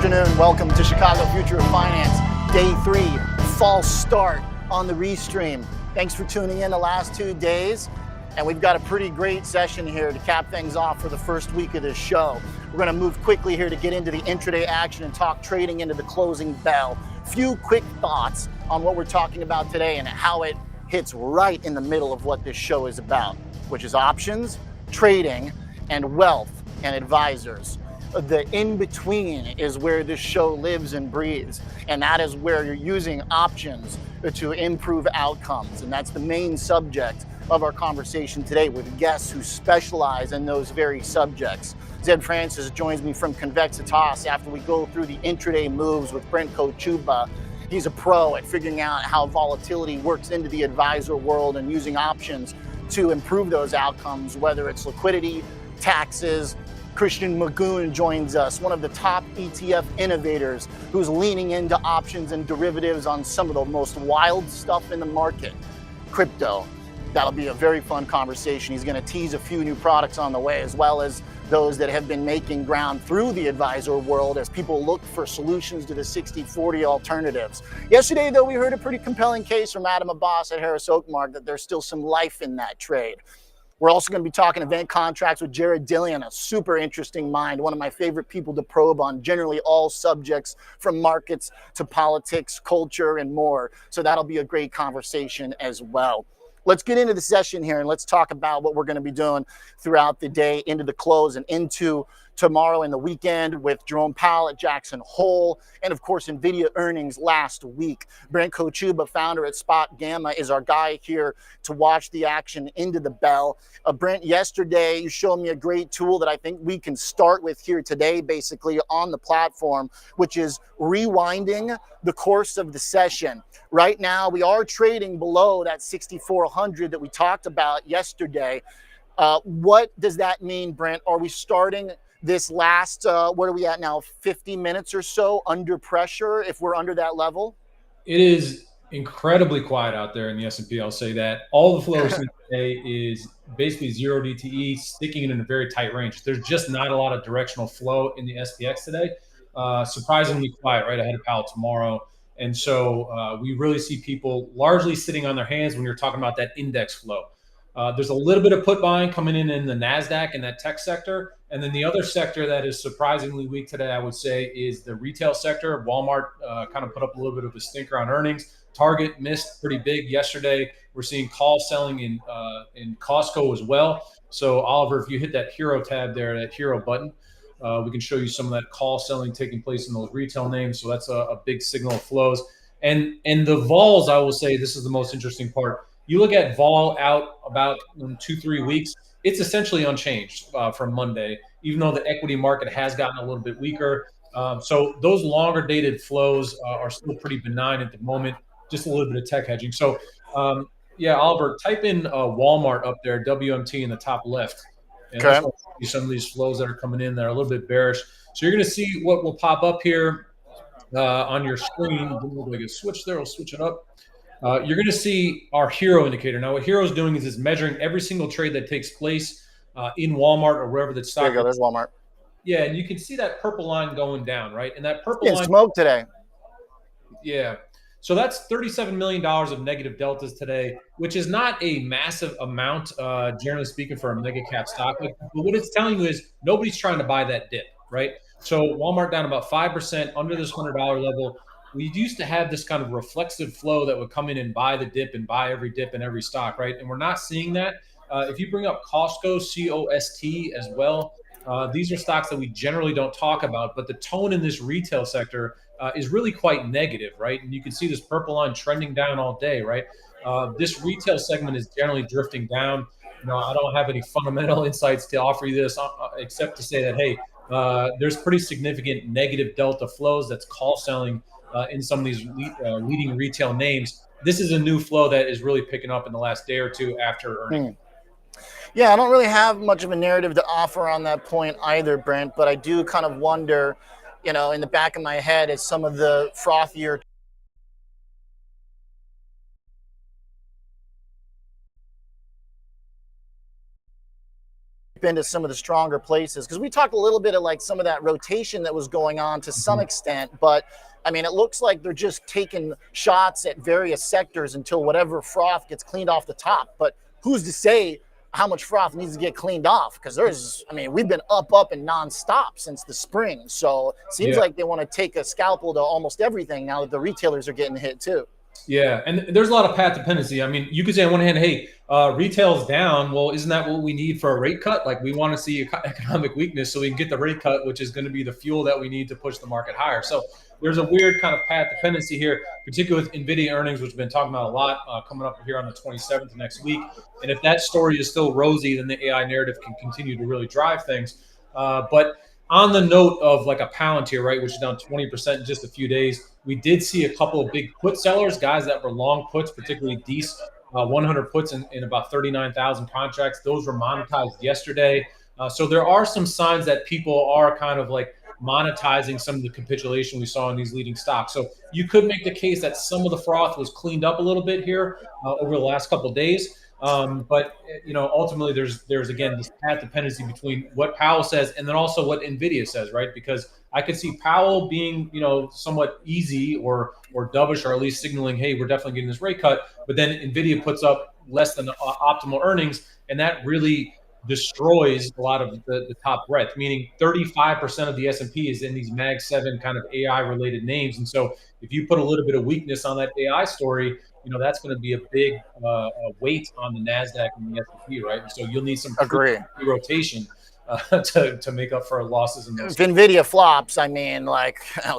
afternoon. Welcome to Chicago Future of Finance, Day 3, false start on the Restream. Thanks for tuning in the last 2 days. And we've got a pretty great session here to cap things off for the first week of this show. We're going to move quickly here to get into the intraday action and talk trading into the closing bell. Few quick thoughts on what we're talking about today and how it hits right in the middle of what this show is about, which is options, trading, and wealth and advisors. The in-between is where this show lives and breathes, and that is where you're using options to improve outcomes, and that's the main subject of our conversation today with guests who specialize in those very subjects. Zed Francis joins me from Convexitas after we go through the intraday moves with Brent Kochuba. He's a pro at figuring out how volatility works into the advisor world and using options to improve those outcomes, whether it's liquidity, taxes. Christian Magoon joins us, one of the top ETF innovators who's leaning into options and derivatives on some of the most wild stuff in the market, crypto. That'll be a very fun conversation. He's going to tease a few new products on the way, as well as those that have been making ground through the advisor world as people look for solutions to the 60-40 alternatives. Yesterday, though, we heard a pretty compelling case from Adam Abbas at Harris Oakmark that there's still some life in that trade. We're also going to be talking event contracts with Dillian, a super interesting mind, one of my favorite people to probe on generally all subjects from markets to politics, culture, and more. So that'll be a great conversation as well. Let's get into the session here and let's talk about what we're going to be doing throughout the day into the close and into tomorrow and the weekend with Jerome Powell at Jackson Hole and, of course, NVIDIA earnings last week. Brent Kochuba, founder at Spot Gamma, is our guy here to watch the action into the bell. Brent, yesterday you showed me a great tool that I think we can start with here today, basically on the platform, which is rewinding the course of the session. Right now, we are trading below that 6,400 that we talked about yesterday. What does that mean, Brent? Are we starting this last, what are we at now, 50 minutes or so under pressure if we're under that level? It is incredibly quiet out there in the S&P, I'll say that. All the flow we're seeing today is basically zero DTE, sticking it in a very tight range. There's just not a lot of directional flow in the SPX today. Surprisingly quiet right ahead of Powell tomorrow. And so we really see people largely sitting on their hands when you're talking about that index flow. There's a little bit of put buying coming in the NASDAQ and that tech sector. And then the other sector that is surprisingly weak today, I would say, is the retail sector. Walmart kind of put up a little bit of a stinker on earnings. Target missed pretty big yesterday. We're seeing call selling in Costco as well. So, Oliver, if you hit that hero tab there, that hero button, we can show you some of that call selling taking place in those retail names. So that's a big signal of flows. And the vols, I will say, this is the most interesting part. You look at vol out about 2-3 weeks, it's essentially unchanged from Monday, even though the equity market has gotten a little bit weaker. So those longer dated flows are still pretty benign at the moment, just a little bit of tech hedging. So, yeah, Oliver, type in Walmart up there, WMT in the top left. And Okay. that's some of these flows that are coming in that are a little bit bearish. So you're going to see what will pop up here on your screen. Like a switch there, we'll switch it up. You're going to see our hero indicator. Now, what hero is doing is it's measuring every single trade that takes place in Walmart or wherever that stock. There you go. There's Walmart. Yeah, and you can see that purple line going down, right? And that purple line. Smoke today. Yeah. So that's $37 million of negative deltas today, which is not a massive amount, generally speaking, for a mega cap stock. But what it's telling you is nobody's trying to buy that dip, right? So Walmart down about 5% under this $100 level. We used to have this kind of reflexive flow that would come in and buy the dip and buy every dip in every stock, right? And we're not seeing that. If you bring up Costco, COST as well, these are stocks that we generally don't talk about, but the tone in this retail sector is really quite negative, right? And you can see this purple line trending down all day, right? This retail segment is generally drifting down. You know, I don't have any fundamental insights to offer you this except to say that, hey, there's pretty significant negative delta flows that's call selling in some of these leading retail names. This is a new flow that is really picking up in the last day or two after earnings. Yeah, I don't really have much of a narrative to offer on that point either, Brent, but I do kind of wonder, you know, in the back of my head as some of the frothier into some of the stronger places, because we talked a little bit of like some of that rotation that was going on to some extent, but I mean, it looks like they're just taking shots at various sectors until whatever froth gets cleaned off the top. But who's to say how much froth needs to get cleaned off? Because we've been up and nonstop since the spring. So it seems like they want to take a scalpel to almost everything now that the retailers are getting hit too. Yeah, and there's a lot of path dependency. I mean, you could say on one hand, hey, retail's down. Well, isn't that what we need for a rate cut? Like, we want to see economic weakness so we can get the rate cut, which is going to be the fuel that we need to push the market higher. So there's a weird kind of path dependency here, particularly with NVIDIA earnings, which we've been talking about a lot, coming up here on the 27th next week. And if that story is still rosy, then the AI narrative can continue to really drive things. But on the note of like a Palantir, right, which is down 20% in just a few days, we did see a couple of big put sellers, guys that were long puts, particularly Dees, 100 puts in about 39,000 contracts. Those were monetized yesterday. So there are some signs that people are kind of like monetizing some of the capitulation we saw in these leading stocks. So you could make the case that some of the froth was cleaned up a little bit here over the last couple of days. But ultimately there's again this path dependency between what Powell says and then also what NVIDIA says, right? Because I could see Powell being somewhat easy or dovish, or at least signaling, hey, we're definitely getting this rate cut. But then NVIDIA puts up less than optimal earnings, and that really destroys a lot of the top breadth, meaning 35% of the S&P is in these Mag 7 kind of AI related names. And so if you put a little bit of weakness on that AI story, that's going to be a big weight on the NASDAQ and the S&P, right? And so you'll need some rotation to make up for losses in those. If NVIDIA flops, I mean,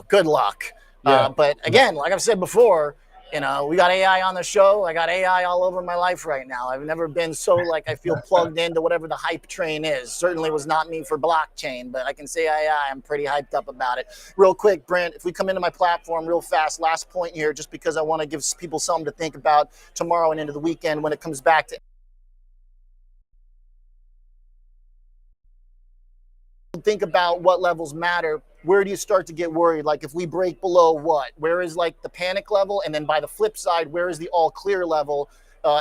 good luck. Yeah. But again, like I've said before, we got AI on the show. I got AI all over my life right now. I've never been so I feel plugged into whatever the hype train is. Certainly was not me for blockchain, but I can say AI, I'm pretty hyped up about it. Real quick, Brent, if we come into my platform real fast, last point here, just because I want to give people something to think about tomorrow and into the weekend when it comes back to think about what levels matter. Where do you start to get worried? Like if we break below what? Where is the panic level? And then by the flip side, where is the all clear level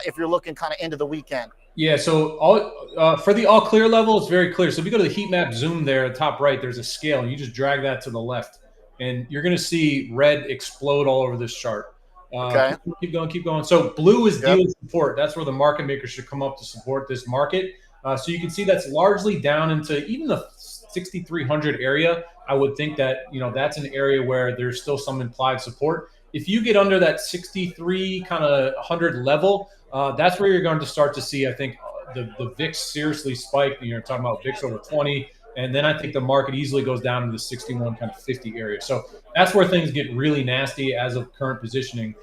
if you're looking kind of into the weekend? Yeah, so for the all clear level, it's very clear. So if you go to the heat map zoom there at the top right, there's a scale, and you just drag that to the left. And you're going to see red explode all over this chart. Okay. Keep going. So blue is dealer support. That's where the market makers should come up to support this market. So you can see that's largely down into even the 6,300 area. I would think that, that's an area where there's still some implied support. If you get under that 63 kind of 100 level, that's where you're going to start to see, I think, the VIX seriously spike. You're talking about VIX over 20. And then I think the market easily goes down to the 61 kind of 50 area. So that's where things get really nasty as of current positioning.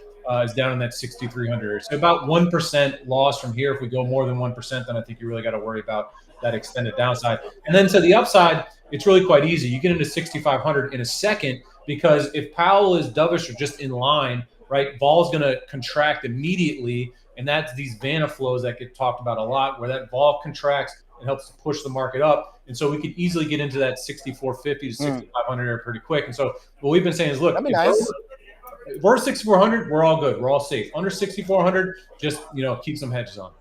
Is down in that 6,300 area. So about 1% loss from here. If we go more than 1%, then I think you really got to worry about that extended downside. And then to the upside, it's really quite easy. You get into 6,500 in a second, because if Powell is dovish or just in line, right, vol's going to contract immediately. And that's these Vanna flows that get talked about a lot, where that vol contracts and helps to push the market up. And so we could easily get into that 6,450 to 6,500 area pretty quick. And so what we've been saying is, look, if we're 6,400, we're all good. We're all safe. Under 6,400, just, keep some hedges on.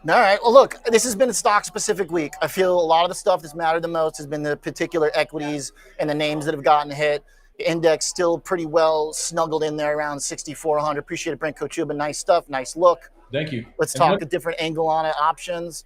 All right. Well, look, this has been a stock-specific week. I feel a lot of the stuff that's mattered the most has been the particular equities and the names that have gotten hit. The index still pretty well snuggled in there around 6,400. Appreciate it, Brent Kochuba. Nice stuff. Nice look. Thank you. Let's talk a different angle on it. Options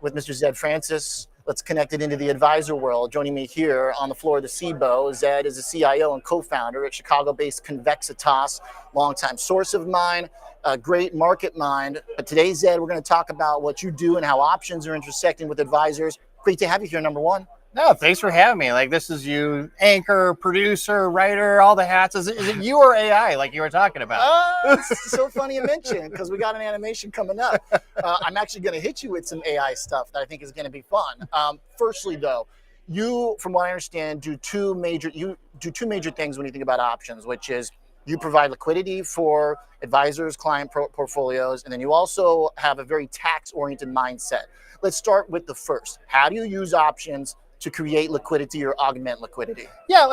with Mr. Zed Francis. Let's connect it into the advisor world. Joining me here on the floor of the CBO, Zed is a CIO and co-founder at Chicago-based Convexitas, longtime source of mine, a great market mind. But today, Zed, we're going to talk about what you do and how options are intersecting with advisors. Great to have you here, number one. No, thanks for having me. This is you, anchor, producer, writer, all the hats. Is it you or AI, like you were talking about? It's so funny you mention, because we got an animation coming up. I'm actually going to hit you with some AI stuff that I think is going to be fun. Firstly, though, you, from what I understand, do two major things when you think about options, which is you provide liquidity for advisors, client portfolios, and then you also have a very tax-oriented mindset. Let's start with the first. How do you use options to create liquidity or augment liquidity? Yeah,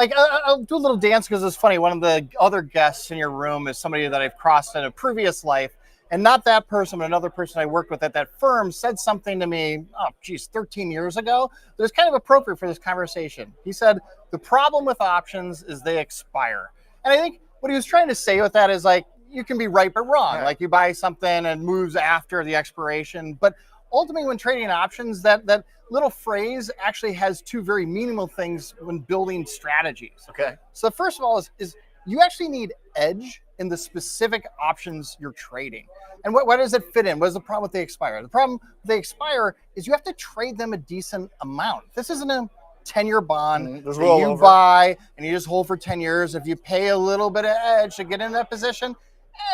I'll do a little dance because it's funny. One of the other guests in your room is somebody that I've crossed in a previous life. And not that person, but another person I worked with at that firm said something to me, 13 years ago, that was kind of appropriate for this conversation. He said, the problem with options is they expire. And I think what he was trying to say with that is like, you can be right but wrong. Like you buy something and moves after the expiration. But ultimately, when trading options, that little phrase actually has two very meaningful things when building strategies. Okay. So first of all is you actually need edge in the specific options you're trading. And what does it fit in? What is the problem with they expire? The problem with they expire is you have to trade them a decent amount. This isn't a 10-year bond that you buy and you just hold for 10 years. If you pay a little bit of edge to get in that position,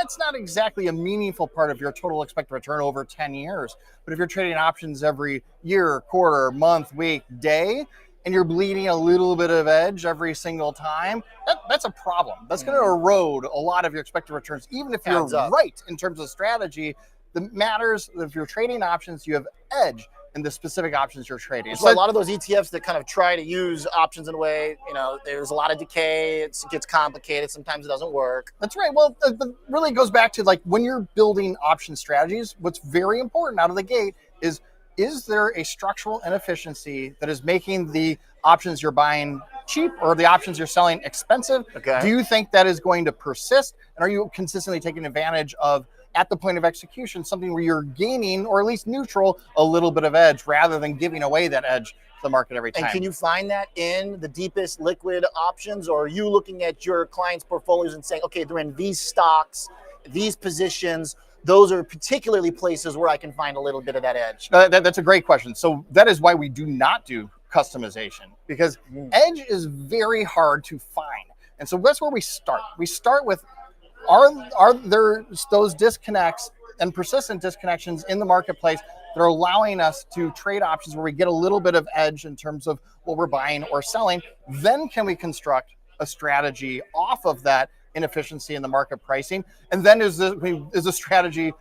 it's not exactly a meaningful part of your total expected return over 10 years. But if you're trading options every year, quarter, month, week, day, and you're bleeding a little bit of edge every single time, that's a problem. That's going to erode a lot of your expected returns, even if you're right in terms of strategy. That matters if you're trading options, you have edge in the specific options you're trading. So a lot of those ETFs that kind of try to use options in a way, there's a lot of decay. It gets complicated. Sometimes it doesn't work. That's right. Well, it really goes back to like when you're building option strategies, what's very important out of the gate is there a structural inefficiency that is making the options you're buying cheap or the options you're selling expensive? Okay. Do you think that is going to persist? And are you consistently taking advantage of, at the point of execution, something where you're gaining, or at least neutral, a little bit of edge rather than giving away that edge to the market every time? And can you find that in the deepest liquid options, or are you looking at your clients' portfolios and saying, okay, they're in these stocks, these positions, those are particularly places where I can find a little bit of that edge? That's a great question. So that is why we do not do customization, because edge is very hard to find. And so that's where we start. We start with, are there those disconnects and persistent disconnections in the marketplace that are allowing us to trade options where we get a little bit of edge in terms of what we're buying or selling? Then can we construct a strategy off of that inefficiency in the market pricing? And then is a strategy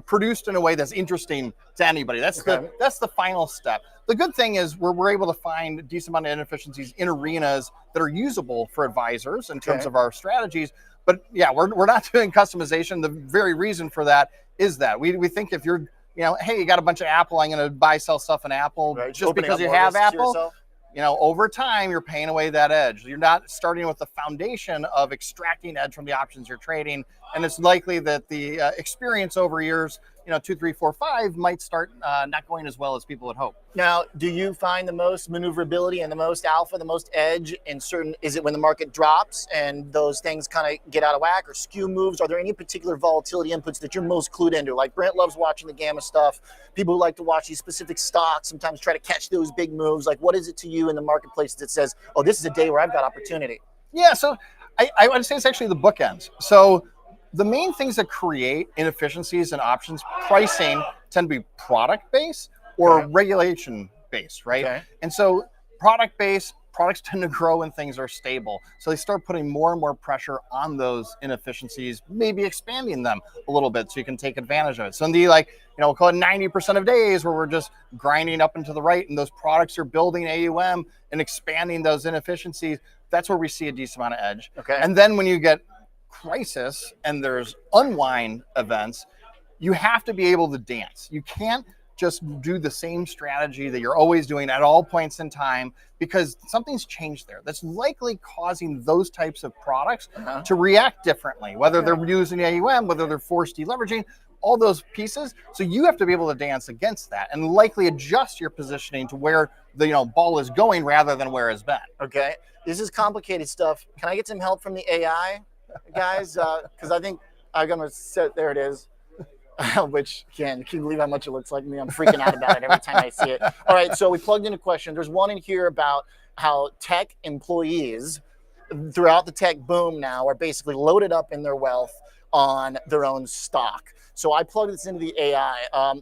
produced in a way that's interesting to anybody? That's the final step. The good thing is we're able to find a decent amount of inefficiencies in arenas that are usable for advisors in terms of our strategies. But yeah, we're not doing customization. The very reason for that is that we think if you're, hey, you got a bunch of Apple, I'm going to sell stuff in Apple just because you have Apple. Over time, you're paying away that edge. You're not starting with the foundation of extracting edge from the options you're trading. And it's likely that the experience over years, 2, 3, 4, 5 might start not going as well as people would hope. Now, do you find the most maneuverability and the most alpha, the most edge in certain, is it when the market drops and those things kind of get out of whack or skew moves? Are there any particular volatility inputs that you're most clued into? Like Brent loves watching the gamma stuff. People who like to watch these specific stocks sometimes try to catch those big moves. Like, what is it to you in the marketplace that says, oh, this is a day where I've got opportunity? Yeah, so I would say it's actually the bookends. So the main things that create inefficiencies in options pricing tend to be product-based or regulation-based, right? Okay. And so product-based, products tend to grow when things are stable. So they start putting more and more pressure on those inefficiencies, maybe expanding them a little bit so you can take advantage of it. So in the we'll call it 90% of days where we're just grinding up and to the right and those products are building AUM and expanding those inefficiencies, that's where we see a decent amount of edge. Okay. And then when you get crisis and there's unwind events, you have to be able to dance. You can't just do the same strategy that you're always doing at all points in time because something's changed there. That's likely causing those types of products to react differently, whether they're using AUM, whether they're forced deleveraging, all those pieces. So you have to be able to dance against that and likely adjust your positioning to where the ball is going rather than where it's been. Okay. This is complicated stuff. Can I get some help from the AI guys? Because I think I'm going to set, there it is. Which, again, can you believe how much it looks like me? I'm freaking out about it every time I see it. All right, so we plugged in a question. There's one in here about how tech employees throughout the tech boom now are basically loaded up in their wealth on their own stock. So I plugged this into the AI.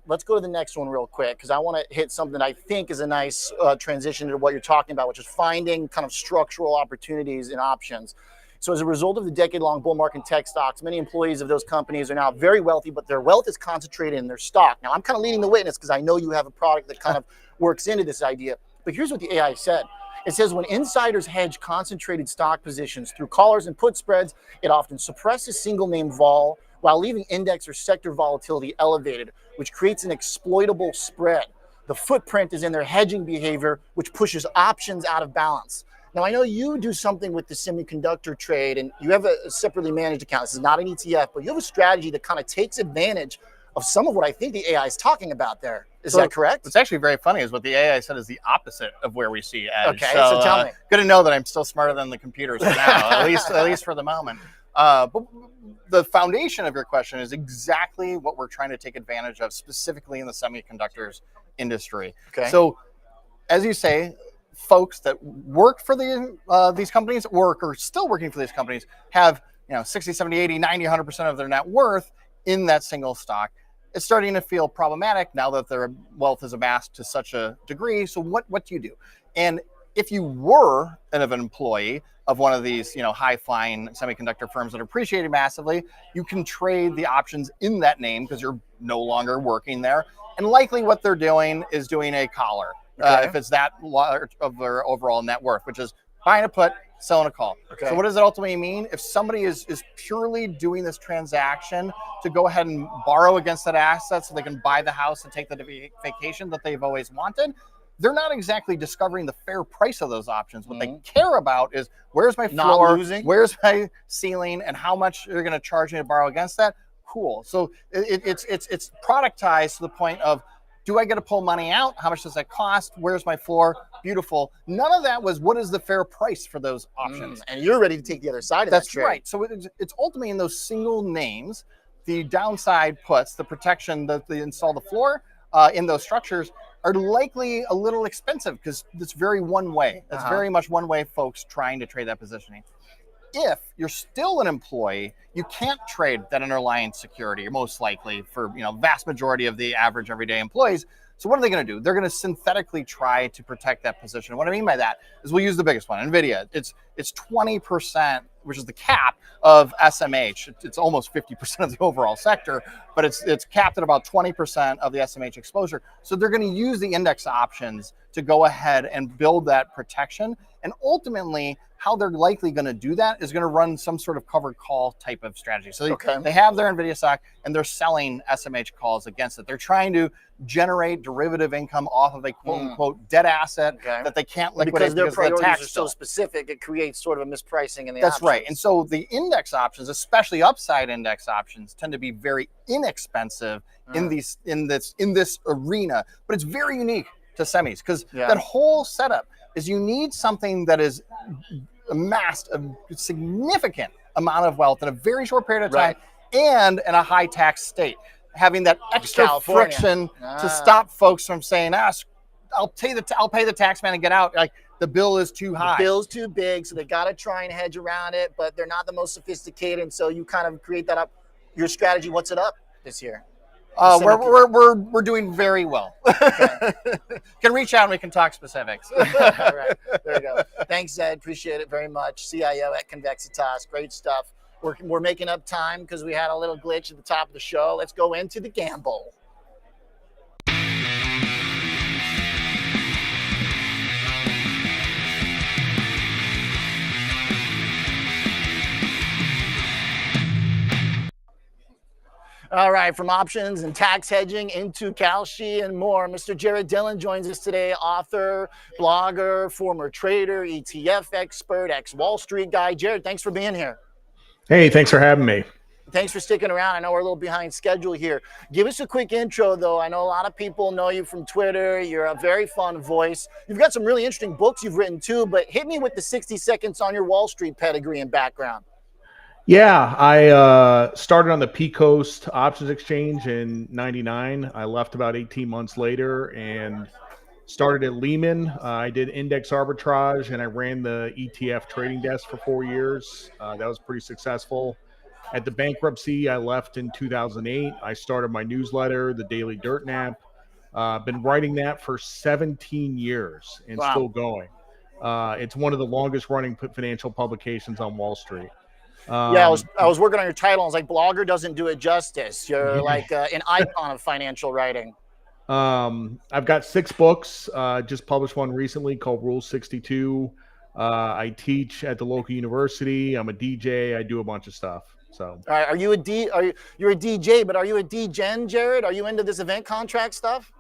Let's go to the next one real quick because I want to hit something I think is a nice transition to what you're talking about, which is finding kind of structural opportunities in options. So as a result of the decade-long bull market in tech stocks, many employees of those companies are now very wealthy, but their wealth is concentrated in their stock. Now, I'm kind of leading the witness because I know you have a product that kind of works into this idea. But here's what the AI said. It says when insiders hedge concentrated stock positions through callers and put spreads, it often suppresses single-name vol, while leaving index or sector volatility elevated, which creates an exploitable spread. The footprint is in their hedging behavior, which pushes options out of balance. Now, I know you do something with the semiconductor trade, and you have a separately managed account. This is not an ETF, but you have a strategy that kind of takes advantage of some of what I think the AI is talking about there. Is that correct? What's actually very funny is what the AI said is the opposite of where we see edge. Okay, so tell me. Good to know that I'm still smarter than the computers for now, at least for the moment. But the foundation of your question is exactly what we're trying to take advantage of, specifically in the semiconductors industry. Okay. So, as you say, folks that work for these companies, or are still working for these companies, have 60, 70, 80, 90, 100% of their net worth in that single stock. It's starting to feel problematic now that their wealth is amassed to such a degree. So what do you do? And if you were an employee of one of these high-flying semiconductor firms that are appreciating massively, you can trade the options in that name because you're no longer working there. And likely what they're doing is doing a collar, if it's that large of their overall net worth, which is buying a put, selling a call. Okay. So what does it ultimately mean? If somebody is purely doing this transaction to go ahead and borrow against that asset so they can buy the house and take the vacation that they've always wanted, they're not exactly discovering the fair price of those options. What they care about is where's my floor, where's my ceiling, and how much you're going to charge me to borrow against that. Cool. So it's productized to the point of, do I get to pull money out? How much does that cost? Where's my floor? Beautiful. None of that was what is the fair price for those options. And you're ready to take the other side of that trade. That's right. So it's ultimately in those single names, the downside puts, the protection that they install the floor in those structures are likely a little expensive because it's very one way. That's very much one way folks trying to trade that positioning. If you're still an employee, you can't trade that underlying security, most likely for vast majority of the average everyday employees. So what are they going to do? They're going to synthetically try to protect that position. What I mean by that is we'll use the biggest one, NVIDIA. It's 20%, which is the cap of SMH. It's almost 50% of the overall sector, but it's capped at about 20% of the SMH exposure. So they're going to use the index options to go ahead and build that protection. And ultimately, how they're likely going to do that is going to run some sort of covered call type of strategy. So they have their NVIDIA stock and they're selling SMH calls against it. They're trying to generate derivative income off of a quote unquote dead asset that they can't liquidate because their priorities the tax are so specific. It creates sort of a mispricing in the That's options. right. And so the index options, especially upside index options, tend to be very inexpensive in this arena, but it's very unique to semis because that whole setup is you need something that is amassed a significant amount of wealth in a very short period of time and in a high tax state. Having that extra friction to stop folks from saying, I'll pay the tax man and get out. Like the bill is too high. The bill's too big, so they got to try and hedge around it, but they're not the most sophisticated, and so you kind of create that up. Your strategy, what's it up this year? We're doing very well. Can reach out and we can talk specifics. All right, there you go. Thanks, Ed. Appreciate it very much. CIO at Convexitas. Great stuff. We're making up time because we had a little glitch at the top of the show. Let's go into the gamble. All right, from options and tax hedging into Kalshi and more, Mr. Jared Dillian joins us today, author, blogger, former trader, ETF expert, ex-Wall Street guy. Jared, thanks for being here. Hey, thanks for having me. Thanks for sticking around. I know we're a little behind schedule here. Give us a quick intro, though. I know a lot of people know you from Twitter. You're a very fun voice. You've got some really interesting books you've written, too, but hit me with the 60 seconds on your Wall Street pedigree and background. Yeah, I started on the P-Coast Options Exchange in '99. I left about 18 months later and started at Lehman. I did index arbitrage and I ran the ETF trading desk for 4 years. That was pretty successful. At the bankruptcy, I left in 2008. I started my newsletter, the Daily Dirt Nap. Been writing that for 17 years and still going. It's one of the longest running financial publications on Wall Street. I was working on your title. I was like, blogger doesn't do it justice. You're like an icon of financial writing. I've got 6 books. Just published one recently called Rule 62. I teach at the local university. I'm a DJ. I do a bunch of stuff. So, All right, are you a you're a DJ, but are you a DGen, Jared? Are you into this event contract stuff?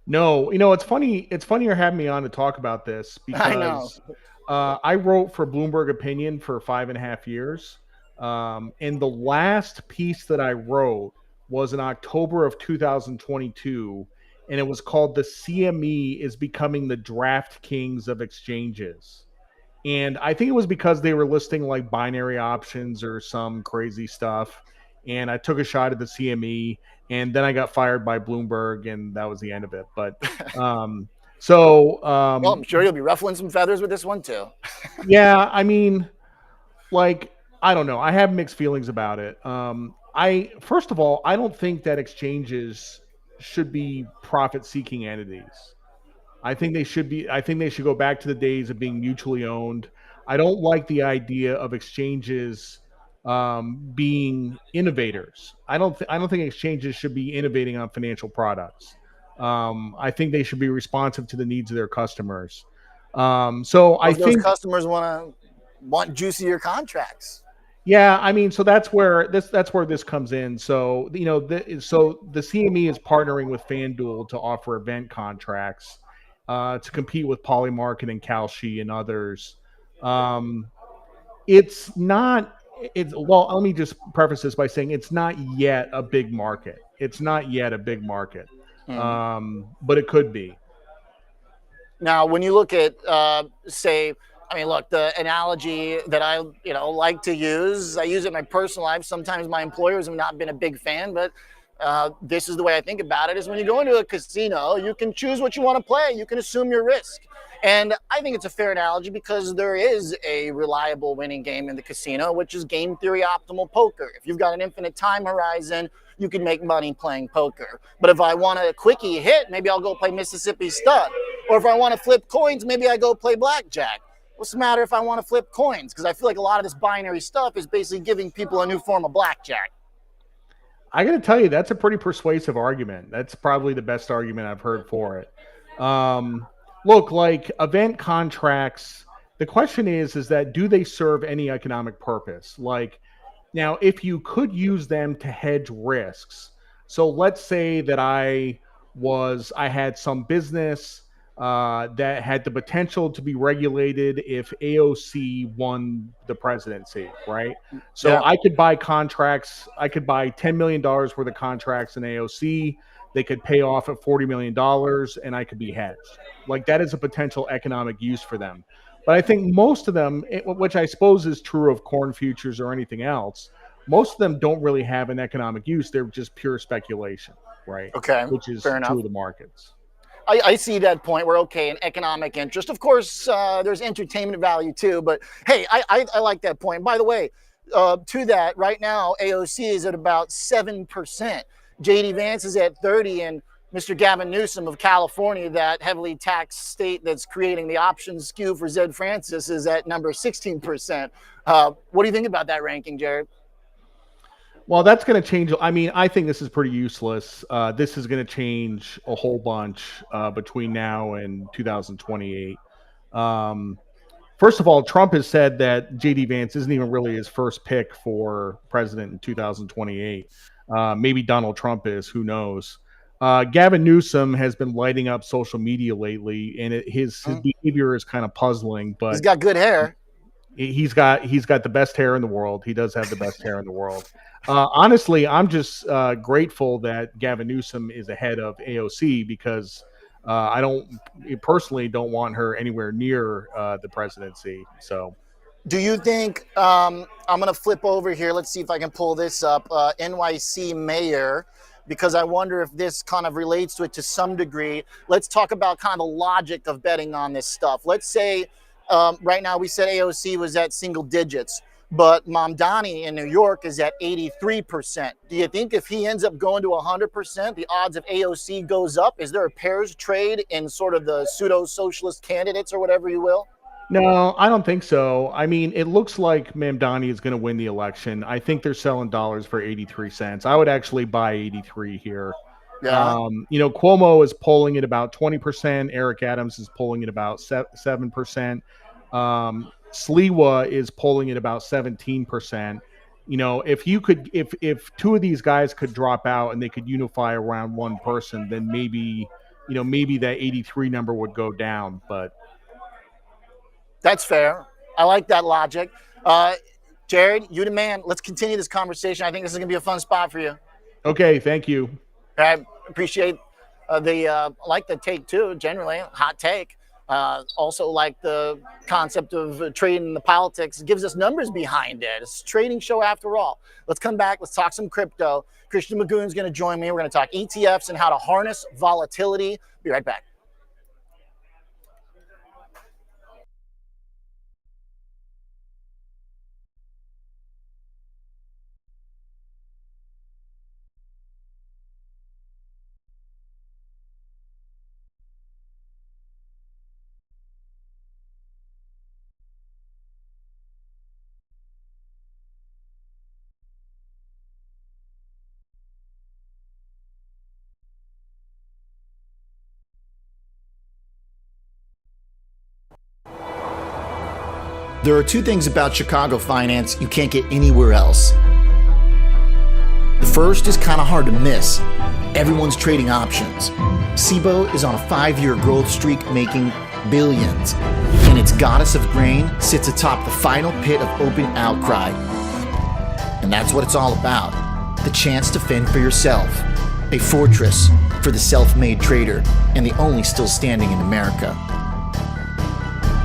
no, it's funny. It's funny you're having me on to talk about this I know. because I wrote for Bloomberg Opinion for 5.5 years. And the last piece that I wrote was in October of 2022, and it was called "The CME is Becoming the Draft Kings of Exchanges." And I think it was because they were listing like binary options or some crazy stuff. And I took a shot at the CME, and then I got fired by Bloomberg, and that was the end of it. But Well, I'm sure you'll be ruffling some feathers with this one too. yeah, I mean, like, I don't know. I have mixed feelings about it. First of all, I don't think that exchanges should be profit-seeking entities. I think they should be. I think they should go back to the days of being mutually owned. I don't like the idea of exchanges being innovators. I don't think exchanges should be innovating on financial products. I think they should be responsive to the needs of their customers. So I If those think, customers want juicier contracts. yeah, I mean, so that's where this comes in. So so the CME is partnering with FanDuel to offer event contracts to compete with Polymarket and Kalshi and others. It's not. It's well. Let me just preface this by saying it's not yet a big market. It's not yet a big market, but it could be. Now, when you look at, say, I mean, look, the analogy that I, like to use, I use it in my personal life. Sometimes my employers have not been a big fan, but this is the way I think about it, is when you go into a casino, you can choose what you want to play. You can assume your risk. And I think it's a fair analogy because there is a reliable winning game in the casino, which is game theory optimal poker. If you've got an infinite time horizon, you can make money playing poker. But if I want a quickie hit, maybe I'll go play Mississippi Stud. Or if I want to flip coins, maybe I go play blackjack. What's the matter if I want to flip coins? Because I feel like a lot of this binary stuff is basically giving people a new form of blackjack. I got to tell you, that's a pretty persuasive argument. That's probably the best argument I've heard for it. Look, like event contracts, the question is that do they serve any economic purpose? Like, now, if you could use them to hedge risks, so let's say that I had some business that had the potential to be regulated if AOC won the presidency, right? So Yeah. I could buy contracts. I could buy $10 million worth of contracts in AOC. They could pay off at $40 million and I could be hedged. Like, that is a potential economic use for them. But I think most of them, which I suppose is true of corn futures or anything else, most of them don't really have an economic use. They're just pure speculation, right? Okay, Which is fair enough. true of the markets. I see that point where, okay, an economic interest. Of course, there's entertainment value too. But hey, I like that point. By the way, to that, right now, AOC is at about 7%. JD Vance is at 30%, and Mr. Gavin Newsom of California, that heavily taxed state that's creating the options skew for Zed Francis, is at number 16%. What do you think about that ranking, Jared? Well, that's going to change. I mean, I think this is pretty useless. This is going to change a whole bunch between now and 2028. First of all, Trump has said that JD Vance isn't even really his first pick for president in 2028. Maybe Donald Trump is, who knows? Gavin Newsom has been lighting up social media lately, and his behavior is kind of puzzling. But he's got good hair. He's got the best hair in the world. He does have the best hair in the world. Honestly, I'm just grateful that Gavin Newsom is ahead of AOC because I personally don't want her anywhere near the presidency. So, do you think I'm going to flip over here? Let's see if I can pull this up. NYC mayor, because I wonder if this kind of relates to it to some degree. Let's talk about kind of the logic of betting on this stuff. Let's say right now we said AOC was at single digits, but Mamdani in New York is at 83%. Do you think if he ends up going to 100%, the odds of AOC goes up? Is there a pairs trade in sort of the pseudo-socialist candidates or whatever you will? No, I don't think so. I mean, it looks like Mamdani is going to win the election. I think they're selling dollars for 83 cents. I would actually buy 83 here. Yeah. Cuomo is polling at about 20%. Eric Adams is polling at about 7%. Sliwa is polling at about 17%. If two of these guys could drop out and they could unify around one person, then maybe that 83 number would go down. But that's fair. I like that logic. Jared, you the man. Let's continue this conversation. I think this is going to be a fun spot for you. Okay, thank you. I appreciate I like the take too, generally, hot take. Also like the concept of trading the politics. It gives us numbers behind it. It's a trading show after all. Let's come back. Let's talk some crypto. Christian Magoon is going to join me. We're going to talk ETFs and how to harness volatility. Be right back. There are two things about Chicago finance you can't get anywhere else. The first is kind of hard to miss. Everyone's trading options. SIBO is on a 5-year growth streak making billions, and its goddess of grain sits atop the final pit of open outcry. And that's what it's all about. The chance to fend for yourself. A fortress for the self-made trader, and the only still standing in America.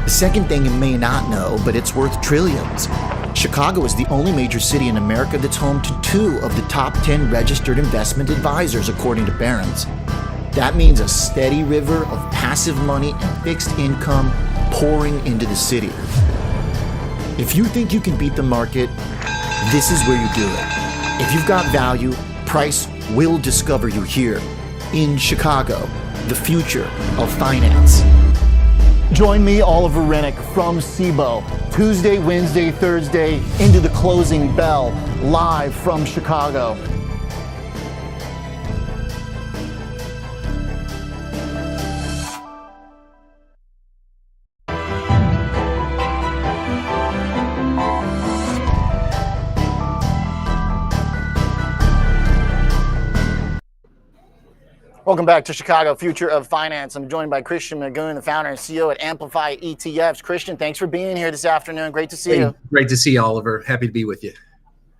The second thing you may not know, but it's worth trillions. Chicago is the only major city in America that's home to 2 of the top 10 registered investment advisors, according to Barron's. That means a steady river of passive money and fixed income pouring into the city. If you think you can beat the market, this is where you do it. If you've got value, price will discover you here in Chicago, the future of finance. Join me, Oliver Rennick, from SIBO, Tuesday, Wednesday, Thursday, into the closing bell, live from Chicago. Welcome back to Chicago, Future of Finance. I'm joined by Christian Magoon, the founder and CEO at Amplify ETFs. Christian, thanks for being here this afternoon. Great to see you. Great to see you, Oliver. Happy to be with you.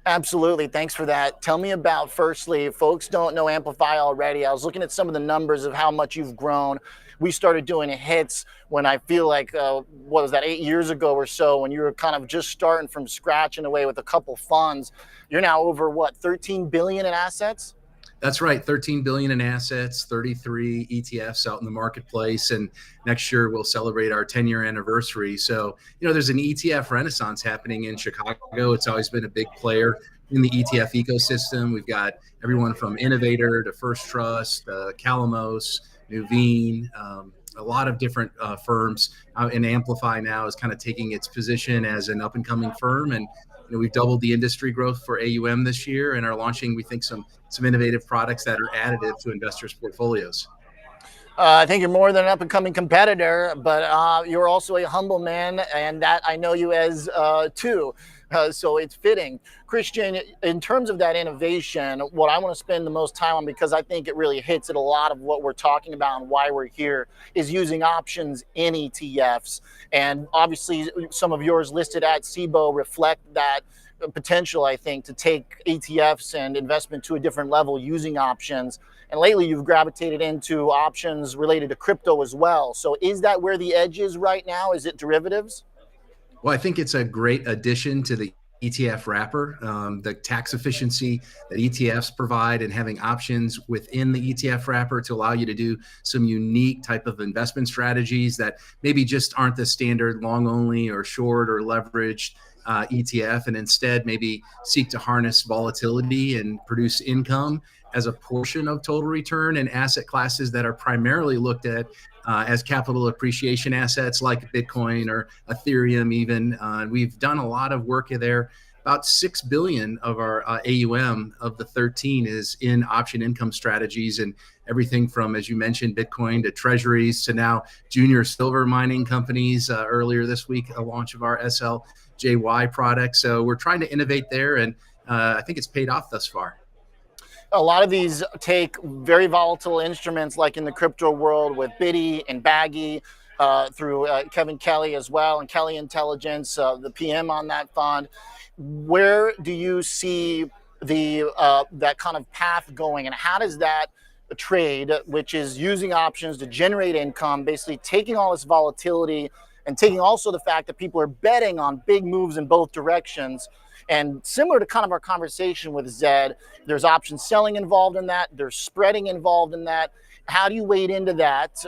Absolutely. Thanks for that. Tell me about, firstly, folks don't know Amplify already. I was looking at some of the numbers of how much you've grown. We started doing hits when I feel like, 8 years ago or so, when you were kind of just starting from scratch in a way with a couple funds. You're now over, 13 billion in assets? That's right. 13 billion in assets, 33 ETFs out in the marketplace. And next year we'll celebrate our 10-year anniversary. So, there's an ETF renaissance happening in Chicago. It's always been a big player in the ETF ecosystem. We've got everyone from Innovator to First Trust, Calamos, Nuveen, a lot of different firms. And Amplify now is kind of taking its position as an up-and-coming firm. And we've doubled the industry growth for AUM this year and are launching, we think, some innovative products that are additive to investors' portfolios. I think you're more than an up-and-coming competitor, but you're also a humble man, and that I know you as too. So it's fitting. Christian, in terms of that innovation, what I want to spend the most time on, because I think it really hits at a lot of what we're talking about and why we're here, is using options in ETFs. And obviously, some of yours listed at SIBO reflect that potential, I think, to take ETFs and investment to a different level using options. And lately, you've gravitated into options related to crypto as well. So is that where the edge is right now? Is it derivatives? Well, I think it's a great addition to the ETF wrapper, the tax efficiency that ETFs provide, and having options within the ETF wrapper to allow you to do some unique type of investment strategies that maybe just aren't the standard long only or short or leveraged ETF, and instead maybe seek to harness volatility and produce income as a portion of total return in asset classes that are primarily looked at as capital appreciation assets like Bitcoin or Ethereum even. We've done a lot of work there about 6 billion of our AUM of the 13 is in option income strategies, and everything from, as you mentioned, Bitcoin to treasuries to now junior silver mining companies. Earlier this week, a launch of our SLJY product. So we're trying to innovate there, and I think it's paid off thus far. A lot of these take very volatile instruments, like in the crypto world with Biddy and Baggy, through Kevin Kelly as well, and Kelly Intelligence, the PM on that fund. Where do you see the that kind of path going, and how does that trade, which is using options to generate income, basically taking all this volatility and taking also the fact that people are betting on big moves in both directions? And similar to kind of our conversation with Zed, there's option selling involved in that, there's spreading involved in that. How do you wade into that?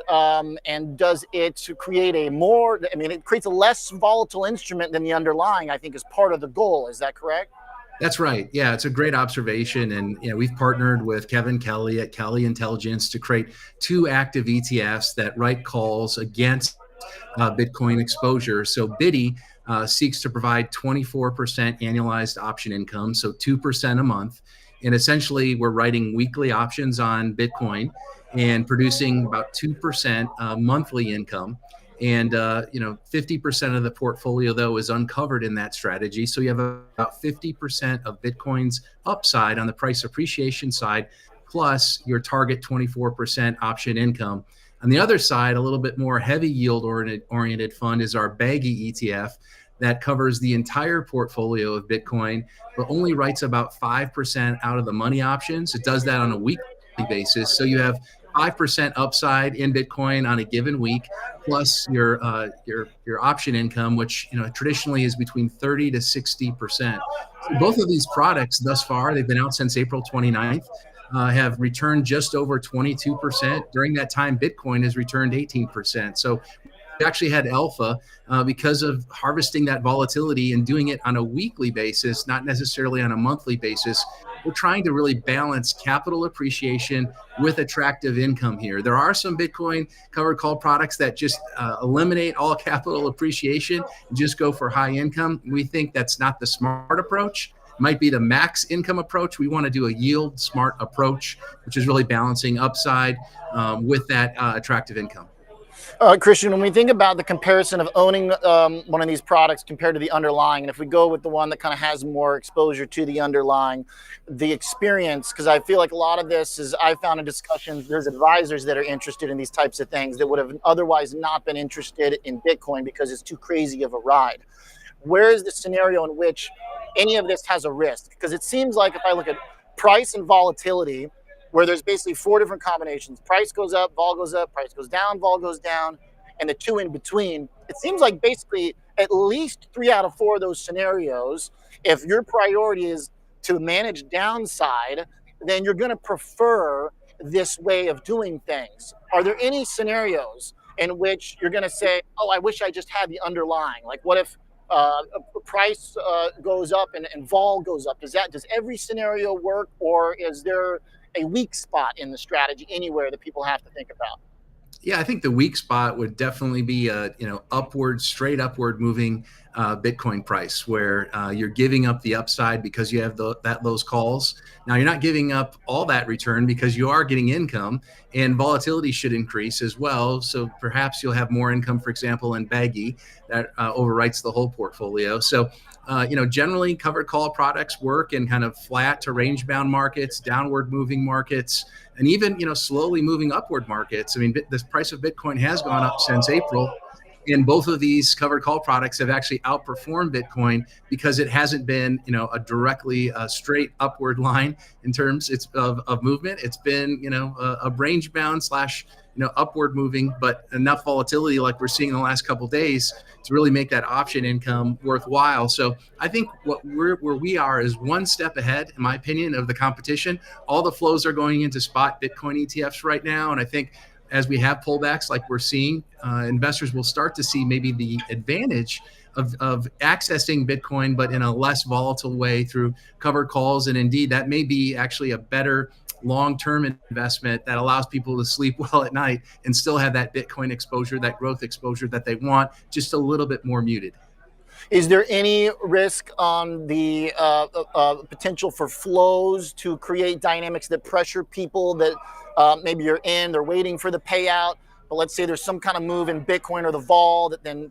And does it create it creates a less volatile instrument than the underlying, I think, is part of the goal. Is that correct? That's right. Yeah, it's a great observation. And we've partnered with Kevin Kelly at Kelly Intelligence to create 2 active ETFs that write calls against Bitcoin exposure. So Biddy seeks to provide 24% annualized option income, so 2% a month. And essentially, we're writing weekly options on Bitcoin and producing about 2% monthly income. And 50% of the portfolio, though, is uncovered in that strategy. So you have about 50% of Bitcoin's upside on the price appreciation side, plus your target 24% option income. On the other side, a little bit more heavy yield oriented fund is our Baggy ETF that covers the entire portfolio of Bitcoin, but only writes about 5% out of the money options. It does that on a weekly basis. So you have 5% upside in Bitcoin on a given week, plus your option income, which traditionally is between 30 to 60%. So both of these products thus far, they've been out since April 29th, have returned just over 22%. During that time, Bitcoin has returned 18%. So we actually had alpha because of harvesting that volatility and doing it on a weekly basis, not necessarily on a monthly basis. We're trying to really balance capital appreciation with attractive income here. There are some Bitcoin covered call products that just eliminate all capital appreciation and just go for high income. We think that's not the smart approach. It might be the max income approach. We want to do a yield smart approach, which is really balancing upside with that attractive income. Christian, when we think about the comparison of owning one of these products compared to the underlying, and if we go with the one that kind of has more exposure to the underlying, the experience, because I feel like a lot of this is, I found in discussions, there's advisors that are interested in these types of things that would have otherwise not been interested in Bitcoin because it's too crazy of a ride. Where is the scenario in which any of this has a risk? Because it seems like if I look at price and volatility, where there's basically 4 different combinations. Price goes up, vol goes up, price goes down, vol goes down, and the 2 in between. It seems like basically at least 3 out of 4 of those scenarios, if your priority is to manage downside, then you're going to prefer this way of doing things. Are there any scenarios in which you're going to say, oh, I wish I just had the underlying? Like what if price goes up and vol goes up? Does every scenario work, or is there a weak spot in the strategy anywhere that people have to think about? Yeah, I think the weak spot would definitely be a straight upward moving Bitcoin price, where you're giving up the upside because you have those calls. Now you're not giving up all that return because you are getting income, and volatility should increase as well. So perhaps you'll have more income, for example, in Baggy that overwrites the whole portfolio. So generally covered call products work in kind of flat to range bound markets, downward moving markets, and even, slowly moving upward markets. I mean, the price of Bitcoin has gone up since April, and both of these covered call products have actually outperformed Bitcoin because it hasn't been, a directly straight upward line in terms of movement. It's been, a range bound / upward moving, but enough volatility like we're seeing in the last couple of days to really make that option income worthwhile. So I think where we are is one step ahead, in my opinion, of the competition. All the flows are going into spot Bitcoin ETFs right now. And I think as we have pullbacks like we're seeing, investors will start to see maybe the advantage of accessing Bitcoin, but in a less volatile way through covered calls. And indeed, that may be actually a better long-term investment that allows people to sleep well at night and still have that Bitcoin exposure, that growth exposure that they want, just a little bit more muted. Is there any risk on the potential for flows to create dynamics that pressure people that maybe you're in, they're waiting for the payout, but let's say there's some kind of move in Bitcoin or the vol that then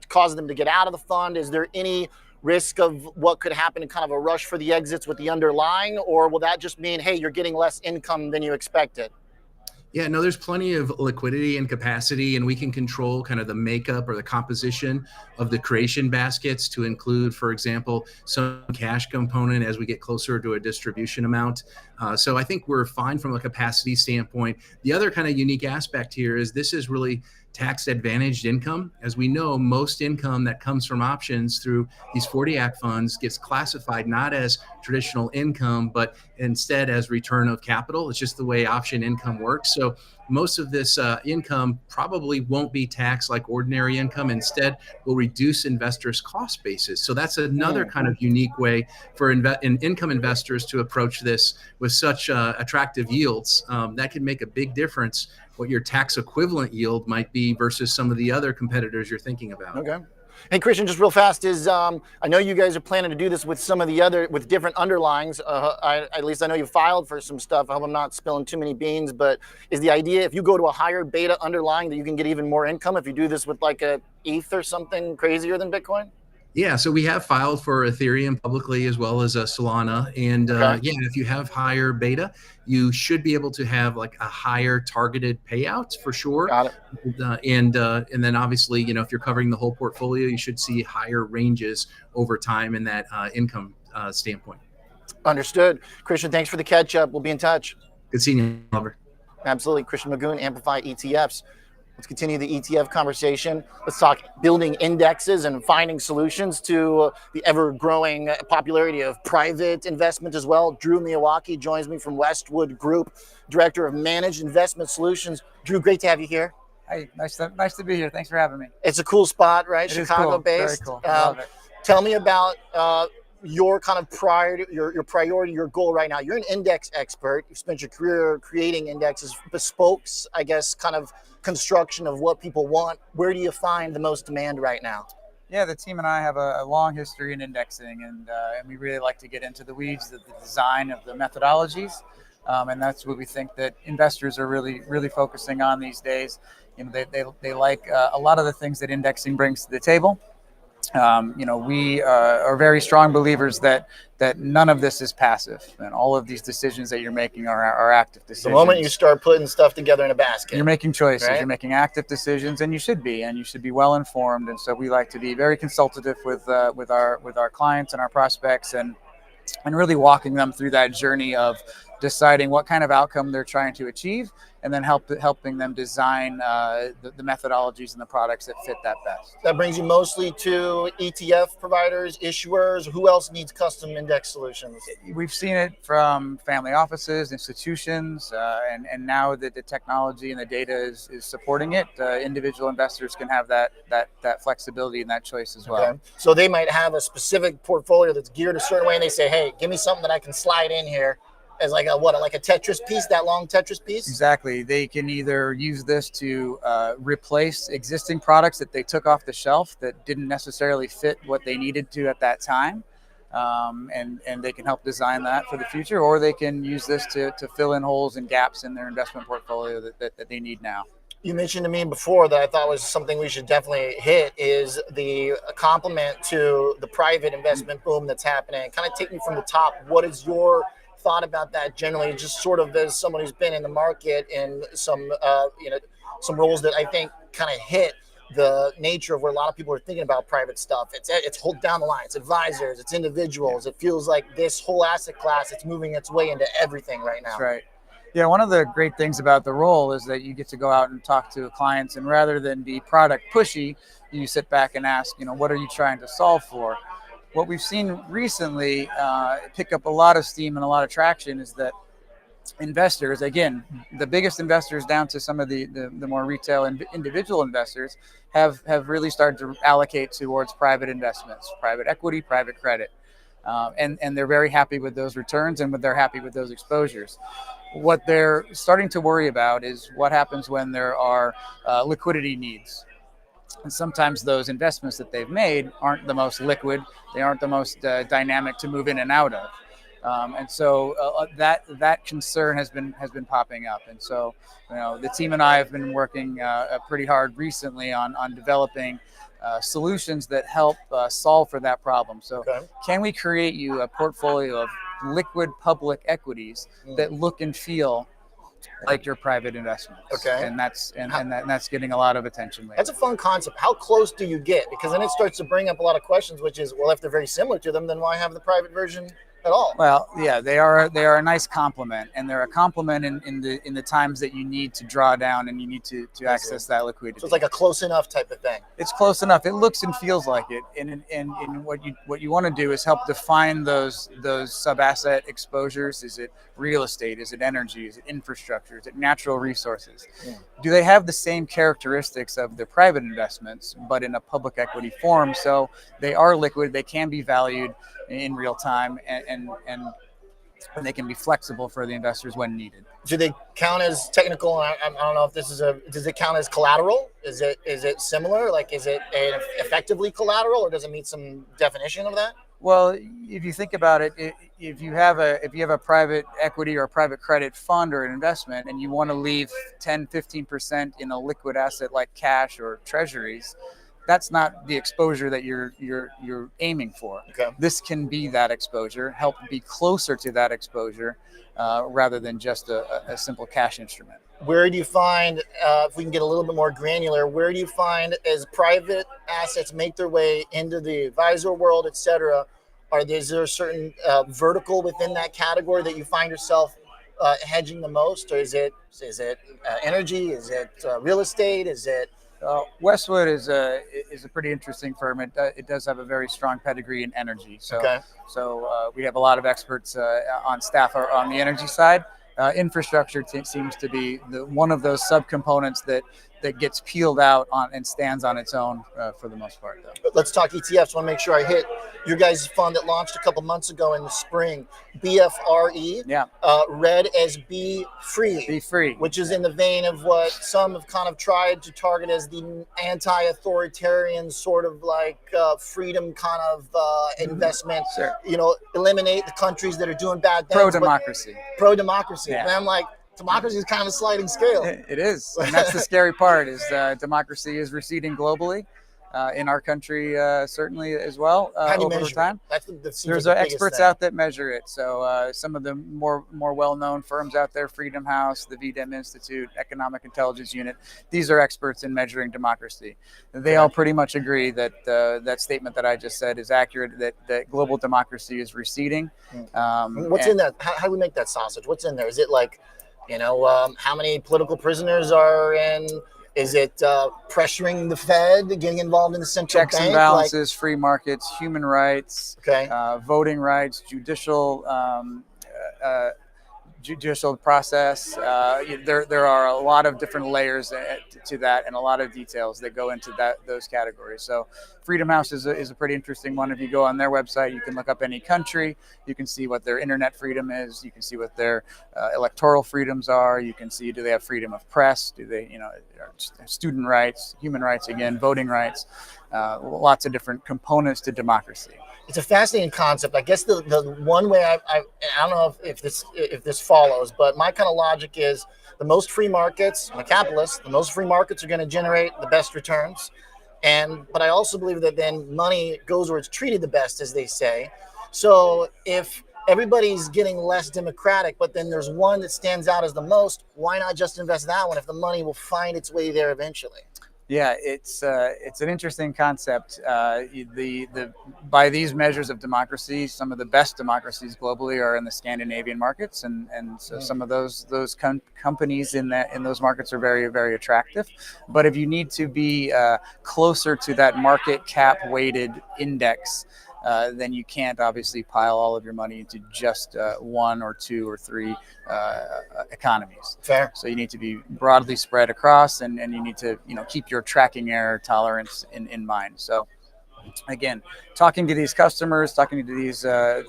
causes them to get out of the fund? Is there any risk of what could happen in kind of a rush for the exits with the underlying, or will that just mean, hey, you're getting less income than you expected? Yeah, no, there's plenty of liquidity and capacity, and we can control kind of the makeup or the composition of the creation baskets to include, for example, some cash component as we get closer to a distribution amount. So I think we're fine from a capacity standpoint. The other kind of unique aspect here is this is really tax advantaged income. As we know, most income that comes from options through these 40 Act funds gets classified not as traditional income, but instead as return of capital. It's just the way option income works. So most of this income probably won't be taxed like ordinary income. Instead, will reduce investors' cost basis. So that's another kind of unique way for income investors to approach this with such attractive yields. That can make a big difference what your tax equivalent yield might be versus some of the other competitors you're thinking about. Okay. Hey, Christian, just real fast is, I know you guys are planning to do this with some of the other, with different underlyings. At least I know you filed for some stuff. I hope I'm not spilling too many beans, but is the idea if you go to a higher beta underlying that you can get even more income if you do this with like a ETH or something crazier than Bitcoin? Yeah, so we have filed for Ethereum publicly as well as Solana. And yeah, if you have higher beta, you should be able to have like a higher targeted payout for sure. Got it. And then obviously, you know, if you're covering the whole portfolio, you should see higher ranges over time in that income standpoint. Understood. Christian, thanks for the catch up. We'll be in touch. Good seeing you, Oliver. Absolutely. Christian Magoon, Amplify ETFs. Let's continue the ETF conversation. Let's talk building indexes and finding solutions to the ever-growing popularity of private investment as well. Drew Miyawaki joins me from Westwood Group, Director of Managed Investment Solutions. Drew, great to have you here. Hey, nice to be here. Thanks for having me. It's a cool spot, right? Chicago-based. Very cool. Love it. Tell me about your kind of priority, your priority, your goal right now. You're an index expert. You've spent your career creating indexes, bespokes, I guess, kind of construction of what people want. Where do you find the most demand right now? Yeah, the team and I have a long history in indexing, and we really like to get into the weeds of the design of the methodologies, and that's what we think that investors are really focusing on these days. You know, they like a lot of the things that indexing brings to the table. You know, we are very strong believers that none of this is passive, and all of these decisions that you're making are active decisions. The moment you start putting stuff together in a basket, you're making choices, right? You're making active decisions, and you should be well informed. And so we like to be very consultative with our clients and our prospects, and really walking them through that journey of deciding what kind of outcome they're trying to achieve, and then helping them design the methodologies and the products that fit that best. That brings you mostly to ETF providers, issuers. Who else needs custom index solutions? We've seen it from family offices, institutions, and now that the technology and the data is supporting it, individual investors can have that flexibility and that choice as well. Okay. So they might have a specific portfolio that's geared a certain way, and they say, hey, give me something that I can slide in here as like a Tetris piece, that long Tetris piece? Exactly. They can either use this to replace existing products that they took off the shelf that didn't necessarily fit what they needed to at that time, and they can help design that for the future, or they can use this to fill in holes and gaps in their investment portfolio that they need now. You mentioned to me before that I thought was something we should definitely hit is the complement to the private investment boom that's happening. Kind of take me from the top. What is your thought about that generally, just sort of as someone who's been in the market in some some roles that I think kind of hit the nature of where a lot of people are thinking about private stuff. It's hold down the line. It's advisors. It's individuals. It feels like this whole asset class, it's moving its way into everything right now. That's right. Yeah, one of the great things about the role is that you get to go out and talk to clients, and rather than be product pushy, you sit back and ask, what are you trying to solve for? What we've seen recently pick up a lot of steam and a lot of traction is that investors, again, the biggest investors down to some of the more retail and individual investors have really started to allocate towards private investments, private equity, private credit. And they're very happy with those returns, and they're happy with those exposures. What they're starting to worry about is what happens when there are liquidity needs. And sometimes those investments that they've made aren't the most liquid. They aren't the most dynamic to move in and out of. And so that concern has been popping up. And so, the team and I have been working pretty hard recently on developing solutions that help solve for that problem. So, can we create you a portfolio of liquid public equities that look and feel like your private investments? Okay. And that's getting a lot of attention lately. That's a fun concept. How close do you get? Because then it starts to bring up a lot of questions, which is, well, if they're very similar to them, then why have the private version at all? Well, yeah, they are a nice complement, and they're a complement in the times that you need to draw down and you need to access that liquidity. So it's like a close enough type of thing. It's close enough. It looks and feels like it. And what you want to do is help define those sub-asset exposures. Is it real estate? Is it energy? Is it infrastructure? Is it natural resources? Yeah. Do they have the same characteristics of the private investments, but in a public equity form? So they are liquid. They can be valued in real time, and they can be flexible for the investors when needed. Do they count as technical? I don't know if this is does it count as collateral? Is it similar? Like, is it effectively collateral, or does it meet some definition of that? Well, if you think about it, if you have a private equity or a private credit fund or an investment, and you want to leave 10-15% in a liquid asset like cash or treasuries, that's not the exposure that you're aiming for. Okay. This can be that exposure, help be closer to that exposure, rather than just a simple cash instrument. Where do you find, if we can get a little bit more granular, where do you find as private assets make their way into the advisor world, et cetera, is there a certain vertical within that category that you find yourself hedging the most? Or is it energy? Is it real estate? Is it... Westwood is a pretty interesting firm. It does have a very strong pedigree in energy. So we have a lot of experts on staff on the energy side. Infrastructure seems to be one of those subcomponents that gets peeled out and stands on its own for the most part, though. But let's talk ETFs. I want to make sure I hit your guys' fund that launched a couple months ago in the spring, BFRE. Yeah. Read as Be Free. Be Free. Which is in the vein of what some have kind of tried to target as the anti-authoritarian sort of like freedom kind of investment. Sure. Eliminate the countries that are doing bad things. Pro-democracy. Pro-democracy. Yeah. And I'm like, democracy is kind of a sliding scale. It is. And that's the scary part is democracy is receding globally. In our country, certainly as well, over time. There's experts out that measure it. So some of the more well-known firms out there, Freedom House, the VDEM Institute, Economic Intelligence Unit, these are experts in measuring democracy. They all pretty much agree that that statement that I just said is accurate, that global democracy is receding. What's in that? How do we make that sausage? What's in there? Is it like, how many political prisoners are in? Is it pressuring the Fed, getting involved in the central bank? Checks and balances, free markets, human rights, voting rights, judicial process. There are a lot of different layers to that, and a lot of details that go into those categories. So Freedom House is a pretty interesting one. If you go on their website, you can look up any country. You can see what their internet freedom is. You can see what their electoral freedoms are. You can see, do they have freedom of press? Do they, student rights, human rights, again, voting rights, lots of different components to democracy. It's a fascinating concept. I guess the one way I don't know if this follows, but my kind of logic is the most free markets, I'm a capitalist, the most free markets are going to generate the best returns. But I also believe that then money goes where it's treated the best, as they say. So if everybody's getting less democratic, but then there's one that stands out as the most, why not just invest that one if the money will find its way there eventually? Yeah, it's an interesting concept. By these measures of democracy, some of the best democracies globally are in the Scandinavian markets, and so some of those companies in those markets are very, very attractive. But if you need to be closer to that market cap weighted index, then you can't obviously pile all of your money into just one or two or three economies. Fair. So you need to be broadly spread across, and you need to keep your tracking error tolerance in mind. So again, talking to these customers, talking to these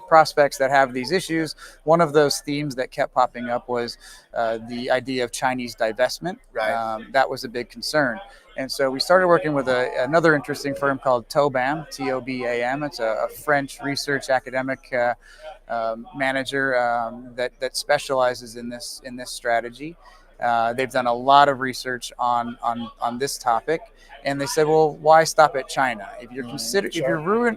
prospects that have these issues, one of those themes that kept popping up was the idea of Chinese divestment. Right. That was a big concern. And so we started working with another interesting firm called TOBAM, TOBAM. It's a French research academic manager that specializes in this strategy. They've done a lot of research on this topic, and they said, well, why stop at China? If you're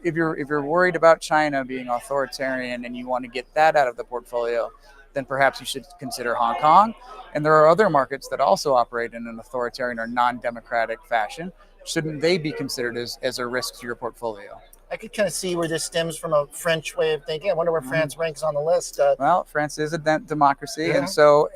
if you're worried about China being authoritarian and you want to get that out of the portfolio, then perhaps you should consider Hong Kong. And there are other markets that also operate in an authoritarian or non-democratic fashion. Shouldn't they be considered as a risk to your portfolio? I could kind of see where this stems from a French way of thinking. I wonder where France ranks on the list. Well, France is a democracy, and so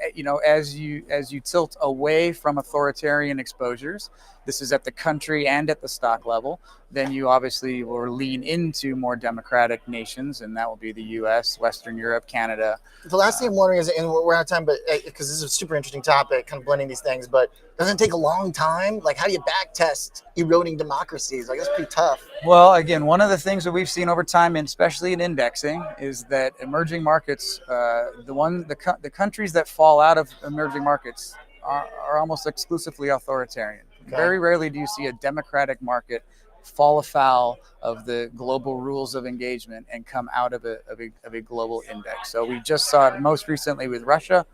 as you tilt away from authoritarian exposures, this is at the country and at the stock level, then you obviously will lean into more democratic nations, and that will be the U.S., Western Europe, Canada. The last thing I'm wondering is, and we're out of time, but because this is a super interesting topic, kind of blending these things, but doesn't it take a long time? Like, how do you back test eroding democracies? Like, that's pretty tough. Well, again, one of the things that we've seen over time, and especially in indexing, is that emerging markets, the countries that fall out of emerging markets are almost exclusively authoritarian. Okay. Very rarely do you see a democratic market fall afoul of the global rules of engagement and come out of a global index. So we just saw it most recently with Russia.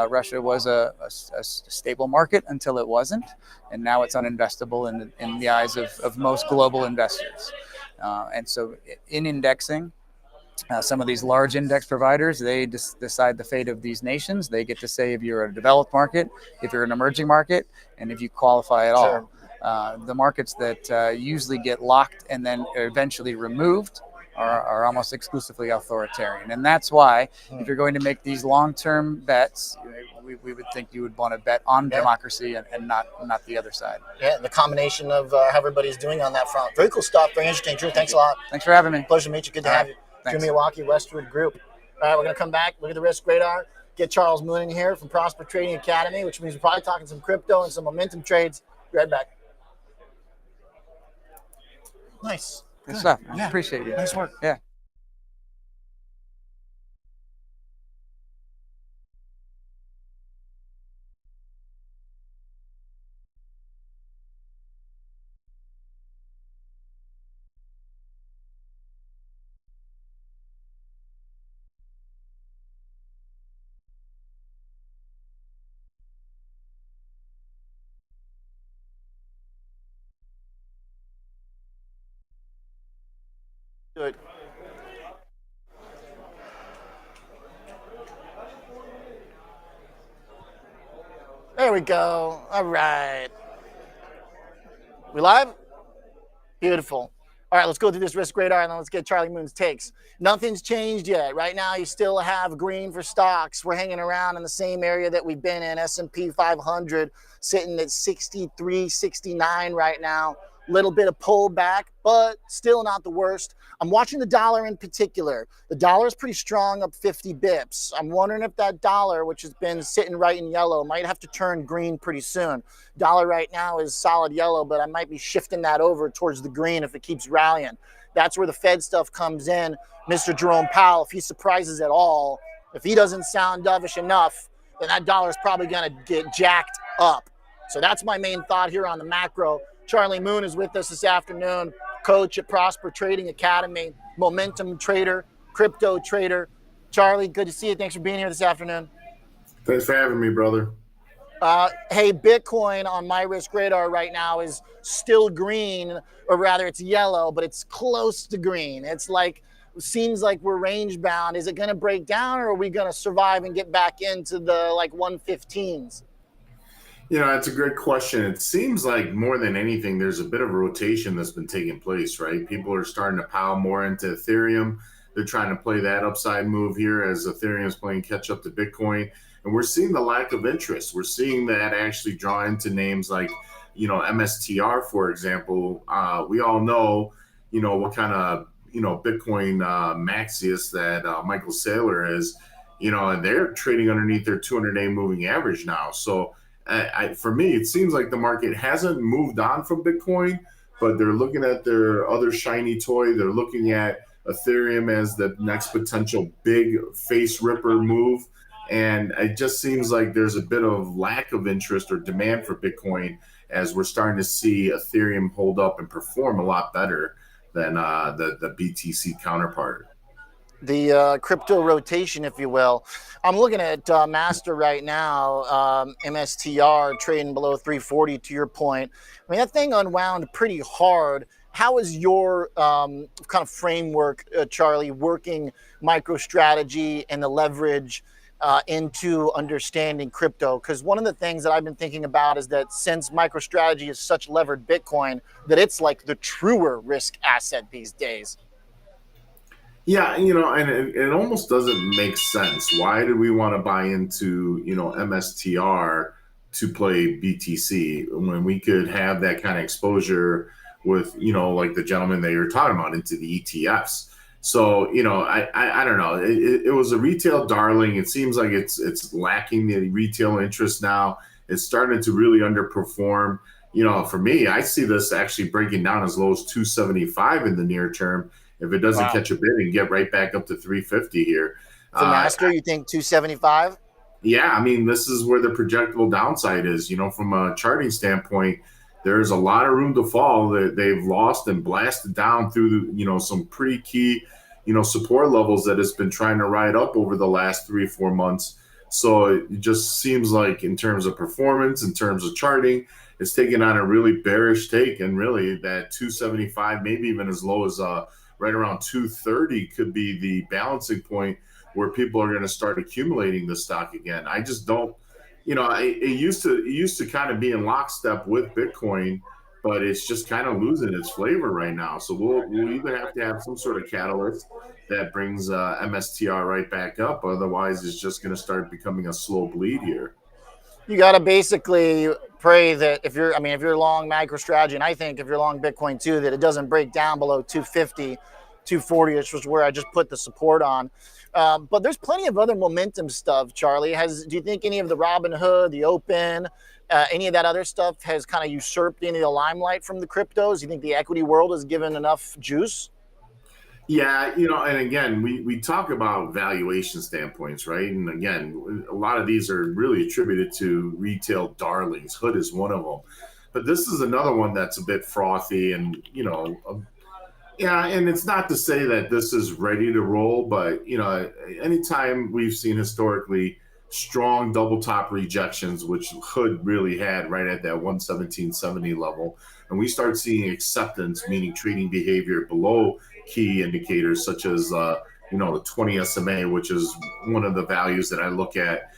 Russia was a stable market until it wasn't, and now it's uninvestable in the eyes of most global investors. And so in indexing, some of these large index providers, they decide the fate of these nations. They get to say if you're a developed market, if you're an emerging market, and if you qualify at all. The markets that usually get locked and then eventually removed are almost exclusively authoritarian. And that's why if you're going to make these long-term bets, we would think you would want to bet on democracy and not the other side. Yeah, the combination of how everybody's doing on that front. Very cool stuff. Very interesting. Drew, thanks a lot. Thanks for having me. Pleasure to meet you. Good to have you. Drew Miyawaki, Westwood Group. All right, we're going to come back, look at the risk radar, get Charles Moon in here from Prosper Trading Academy, which means we're probably talking some crypto and some momentum trades. Be right back. Nice. Good stuff. I appreciate you. Nice work. Yeah. Good. There we go. All right. We live? Beautiful. All right, let's go through this risk radar and then let's get Charlie Moon's takes. Nothing's changed yet. Right now, you still have green for stocks. We're hanging around in the same area that we've been in. S&P 500 sitting at 63, 69 right now. Little bit of pullback, but still not the worst. I'm watching the dollar in particular. The dollar is pretty strong, up 50 bips. I'm wondering if that dollar, which has been sitting right in yellow, might have to turn green pretty soon. Dollar right now is solid yellow, but I might be shifting that over towards the green if it keeps rallying. That's where the Fed stuff comes in. Mr. Jerome Powell, if he surprises at all, if he doesn't sound dovish enough, then that dollar is probably going to get jacked up. So that's my main thought here on the macro. Charlie Moon is with us this afternoon, coach at Prosper Trading Academy, momentum trader, crypto trader. Charlie, good to see you. Thanks for being here this afternoon. Thanks for having me, brother. Hey, Bitcoin on my risk radar right now is still green, or rather it's yellow, but it's close to green. It's like, seems like we're range bound. Is it going to break down, or are we going to survive and get back into the like 115s? You know, that's a great question. It seems like more than anything, there's a bit of rotation that's been taking place, right? People are starting to pile more into Ethereum. They're trying to play that upside move here as Ethereum is playing catch up to Bitcoin. And we're seeing the lack of interest. We're seeing that actually draw into names like, MSTR, for example. We all know, what kind of, Bitcoin Maxius that Michael Saylor is, and they're trading underneath their 200-day moving average now. So, for me, it seems like the market hasn't moved on from Bitcoin, but they're looking at their other shiny toy. They're looking at Ethereum as the next potential big face ripper move. And it just seems like there's a bit of lack of interest or demand for Bitcoin as we're starting to see Ethereum hold up and perform a lot better than the BTC counterpart. The crypto rotation, if you will. I'm looking at Master right now, MSTR trading below 340 to your point. I mean, that thing unwound pretty hard. How is your kind of framework, Charlie, working MicroStrategy and the leverage into understanding crypto? Because one of the things that I've been thinking about is that since MicroStrategy is such levered Bitcoin, that it's like the truer risk asset these days. Yeah, and it almost doesn't make sense. Why do we want to buy into, MSTR to play BTC when we could have that kind of exposure with, like the gentleman that you're talking about into the ETFs? So, I don't know. It was a retail darling. It seems like it's lacking the retail interest now. It's starting to really underperform. For me, I see this actually breaking down as low as 275 in the near term. If it doesn't catch a bid and get right back up to 350 here. For Master, you think 275? Yeah, I mean, this is where the projectable downside is. From a charting standpoint, there's a lot of room to fall that they've lost and blasted down through, some pretty key, support levels that it's been trying to ride up over the last 3 or 4 months. So it just seems like in terms of performance, in terms of charting, it's taken on a really bearish take. And really that 275, maybe even as low as right around 230 could be the balancing point where people are going to start accumulating the stock again. I just don't, it used to kind of be in lockstep with Bitcoin, but it's just kind of losing its flavor right now. So we'll either have to have some sort of catalyst that brings MSTR right back up. Otherwise, it's just going to start becoming a slow bleed here. You got to basically pray that if you're long MicroStrategy, and I think if you're long Bitcoin too, that it doesn't break down below 250, 240, which was where I just put the support on. But there's plenty of other momentum stuff, Charlie. Do you think any of the Robinhood, the Open, any of that other stuff has kind of usurped any of the limelight from the cryptos? You think the equity world has given enough juice? Yeah, and again, we talk about valuation standpoints, right? And again, a lot of these are really attributed to retail darlings. Hood is one of them. But this is another one that's a bit frothy and, yeah, and it's not to say that this is ready to roll, but, anytime we've seen historically strong double top rejections, which Hood really had right at that 117.70 level, and we start seeing acceptance, meaning trading behavior below key indicators such as the 20 SMA, which is one of the values that I look at,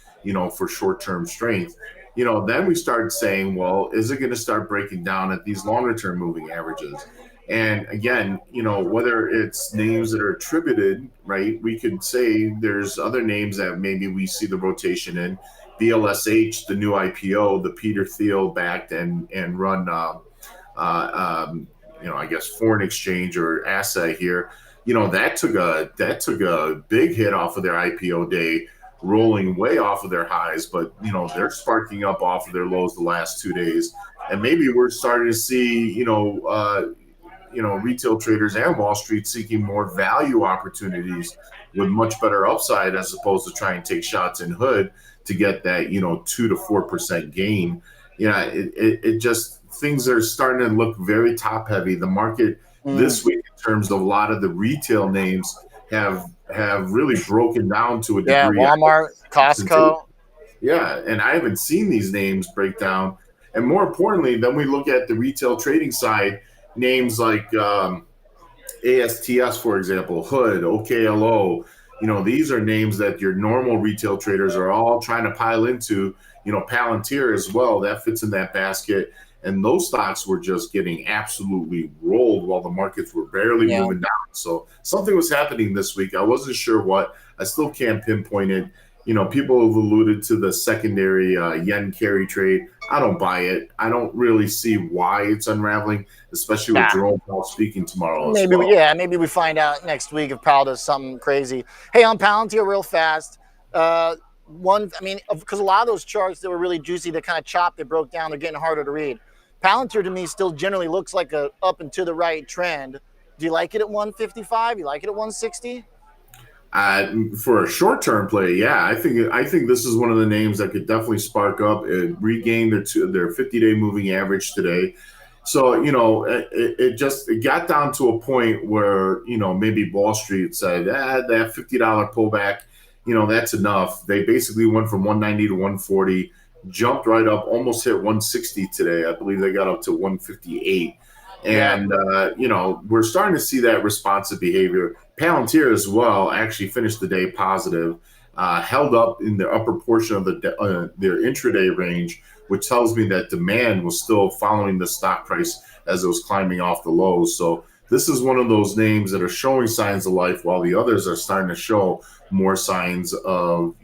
for short-term strength. Then we start saying, well, is it going to start breaking down at these longer-term moving averages? And again, whether it's names that are attributed, right? We could say there's other names that maybe we see the rotation in. BLSH, the new IPO, the Peter Thiel backed and run I guess foreign exchange or asset here, that took a big hit off of their IPO day, rolling way off of their highs, but they're sparking up off of their lows the last 2 days, and maybe we're starting to see retail traders and Wall Street seeking more value opportunities with much better upside as opposed to trying to take shots in Hood to get that 2 to 4% gain. It just, things are starting to look very top heavy. The market this week, in terms of a lot of the retail names, have really broken down to a degree. Yeah, Walmart, Costco. Yeah, and I haven't seen these names break down. And more importantly, then we look at the retail trading side, names like ASTS, for example, Hood, OKLO. These are names that your normal retail traders are all trying to pile into. Palantir as well, that fits in that basket. And those stocks were just getting absolutely rolled while the markets were barely moving down. So something was happening this week. I wasn't sure what. I still can't pinpoint it. People have alluded to the secondary yen carry trade. I don't buy it. I don't really see why it's unraveling, especially with Jerome Powell speaking tomorrow. Maybe we find out next week if Powell does something crazy. Hey, on Palantir real fast. Because a lot of those charts that were really juicy, that kind of chopped, they broke down, they're getting harder to read. Palantir to me still generally looks like a up and to the right trend. Do you like it at 155? You like it at 160? For a short-term play, yeah, I think this is one of the names that could definitely spark up and regain their 50-day moving average today. So, it got down to a point where, maybe Wall Street said, that $50 pullback, that's enough. They basically went from 190 to 140, jumped right up, almost hit 160 today. I believe they got up to 158. And, we're starting to see that responsive behavior. Palantir as well actually finished the day positive, held up in the upper portion of their intraday range, which tells me that demand was still following the stock price as it was climbing off the lows. So this is one of those names that are showing signs of life, while the others are starting to show more signs of,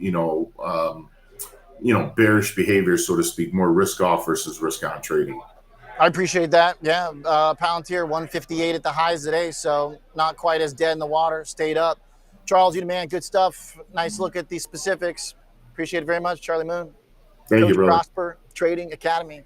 bearish behavior, so to speak, more risk off versus risk on trading. I appreciate that. Yeah, Palantir 158 at the highs today, so not quite as dead in the water. Stayed up. Charles, you the man. Good stuff. Nice look at the specifics. Appreciate it very much, Charlie Moon. Thank you, brother. Prosper Trading Academy.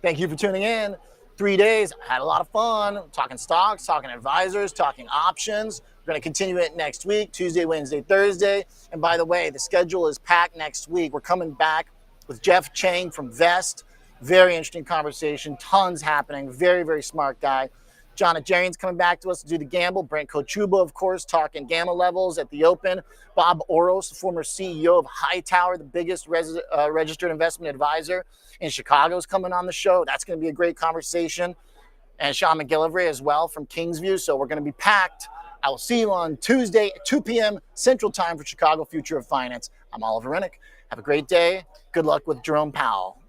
Thank you for tuning in. 3 days. I had a lot of fun talking stocks, talking advisors, talking options. We're going to continue it next week, Tuesday, Wednesday, Thursday. And by the way, the schedule is packed next week. We're coming back with Jeff Chang from Vest. Very interesting conversation. Tons happening. Very, very smart guy. John Ajarian's coming back to us to do the gamble. Brent Kochuba, of course, talking gamma levels at the open. Bob Oros, the former CEO of Hightower, the biggest registered investment advisor in Chicago, is coming on the show. That's going to be a great conversation. And Sean McGillivray as well from Kingsview. So we're going to be packed. I will see you on Tuesday at 2 p.m. Central Time for Chicago Future of Finance. I'm Oliver Rennick. Have a great day. Good luck with Jerome Powell.